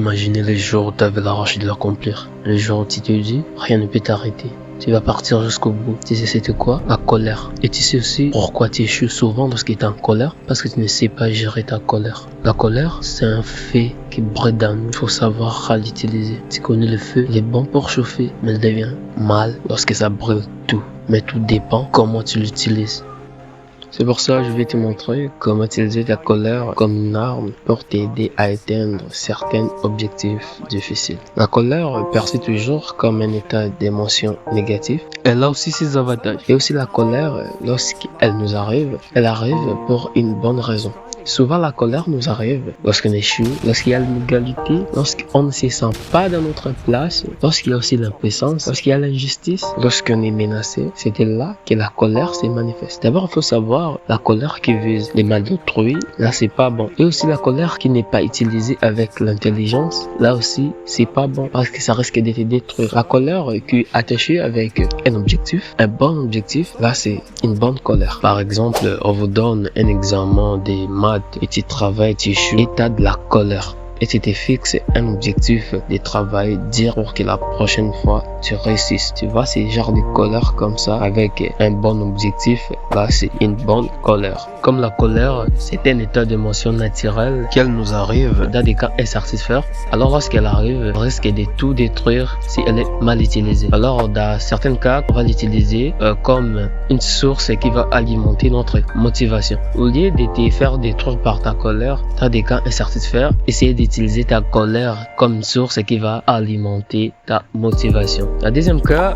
Imaginez les jours où tu avais la rage de l'accomplir. Les jours où tu te dis, rien ne peut t'arrêter. Tu vas partir jusqu'au bout. Tu sais c'était quoi? La colère. Et tu sais aussi pourquoi tu échoues souvent lorsque tu es en colère? Parce que tu ne sais pas gérer ta colère. La colère, c'est un fait qui brûle dans nous. Il faut savoir à l'utiliser. Tu connais le feu, il est bon pour chauffer, mais il devient mal lorsque ça brûle tout. Mais tout dépend comment tu l'utilises. C'est pour ça que je vais te montrer comment utiliser ta colère comme une arme pour t'aider à atteindre certains objectifs difficiles. La colère perçue toujours comme un état d'émotion négatif. Elle a aussi ses avantages. Et aussi la colère, lorsqu'elle nous arrive, elle arrive pour une bonne raison. Souvent, la colère nous arrive lorsqu'on échoue, lorsqu'il y a l'inégalité, lorsqu'on ne se sent pas dans notre place, lorsqu'il y a aussi l'impuissance, lorsqu'il y a l'injustice, lorsqu'on est menacé. C'est là que la colère se manifeste. D'abord, il faut savoir la colère qui vise les mal d'autrui, là c'est pas bon. Et aussi la colère qui n'est pas utilisée avec l'intelligence, là aussi c'est pas bon parce que ça risque de te détruire. La colère qui est attachée avec un objectif, un bon objectif, là c'est une bonne colère. Par exemple, on vous donne un examen des maths et tu travailles, tu échoues et tu as de la colère. Et tu te fixes un objectif de travail, dire pour que la prochaine fois tu réussisses. Tu vois, c'est genre de colère comme ça, avec un bon objectif, là c'est une bonne colère. Comme la colère, c'est un état d'émotion naturelle qu'elle nous arrive dans des cas insatisfaits. Alors lorsqu'elle arrive, on risque de tout détruire si elle est mal utilisée. Alors dans certains cas, on va l'utiliser comme une source qui va alimenter notre motivation. Au lieu de te faire détruire par ta colère, dans des cas insatisfaits, essayer d'utiliser ta colère comme une source qui va alimenter ta motivation. Le deuxième cas,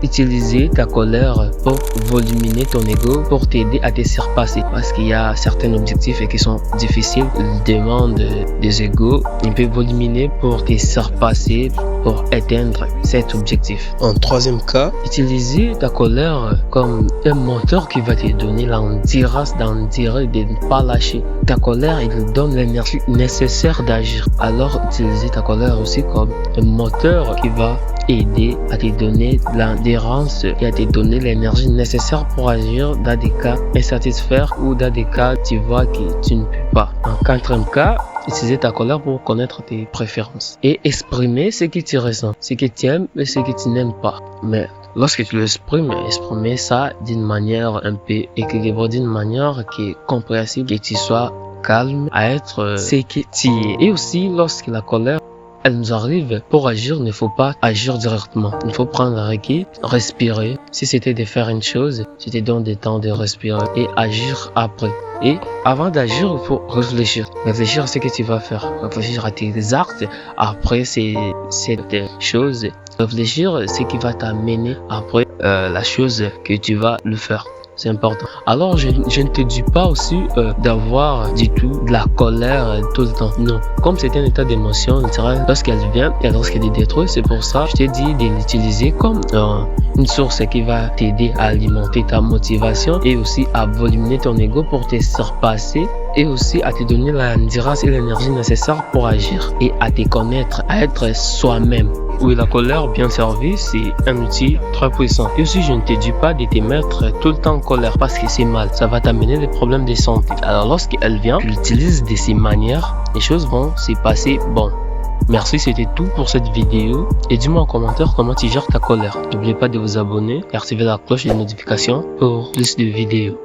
utiliser ta colère pour voluminer ton ego, pour t'aider à te surpasser. Parce qu'il y a certains objectifs qui sont difficiles, ils demandent des égos. Il peut voluminer pour te surpasser, pour atteindre cet objectif. En troisième cas, utiliser ta colère comme un moteur qui va te donner l'endurance de ne pas lâcher. Ta colère, il donne l'énergie nécessaire d'agir. Alors, utiliser ta colère aussi comme un moteur qui va aider à te donner de l'endurance et à te donner l'énergie nécessaire pour agir dans des cas insatisfaits ou dans des cas tu vois que tu ne peux pas. En quatrième cas, utiliser ta colère pour connaître tes préférences et exprimer ce que tu ressens, ce que tu aimes et ce que tu n'aimes pas. Mais lorsque tu l'exprimes, exprimer ça d'une manière un peu équilibrée, d'une manière qui est compréhensible, que tu sois calme à être ce que tu es. Et aussi, lorsque la colère elle nous arrive, pour agir, il ne faut pas agir directement. Il faut prendre un recul, respirer. Si c'était de faire une chose, tu te donnes des temps de respirer et agir après. Et avant d'agir, il faut réfléchir. Réfléchir à ce que tu vas faire. Réfléchir à tes actes après cette chose. Réfléchir à ce qui va t'amener après la chose que tu vas le faire. C'est important. Alors, je ne te dis pas aussi d'avoir du tout de la colère tout le temps. Non. Comme c'est un état d'émotion naturel, lorsqu'elle vient et lorsqu'elle est détruite, c'est pour ça que je t'ai dit de l'utiliser comme une source qui va t'aider à alimenter ta motivation et aussi à voluminer ton ego pour te surpasser et aussi à te donner l'endurance et l'énergie nécessaire pour agir et à te connaître, à être soi-même. Oui, la colère bien servie, c'est un outil très puissant. Et aussi, je ne te dis pas de te mettre tout le temps en colère parce que c'est mal. Ça va t'amener des problèmes de santé. Alors, lorsqu'elle vient, tu l'utilises de ces manières, les choses vont se passer bon. Merci, c'était tout pour cette vidéo. Et dis-moi en commentaire comment tu gères ta colère. N'oubliez pas de vous abonner et activer la cloche de notification pour plus de vidéos.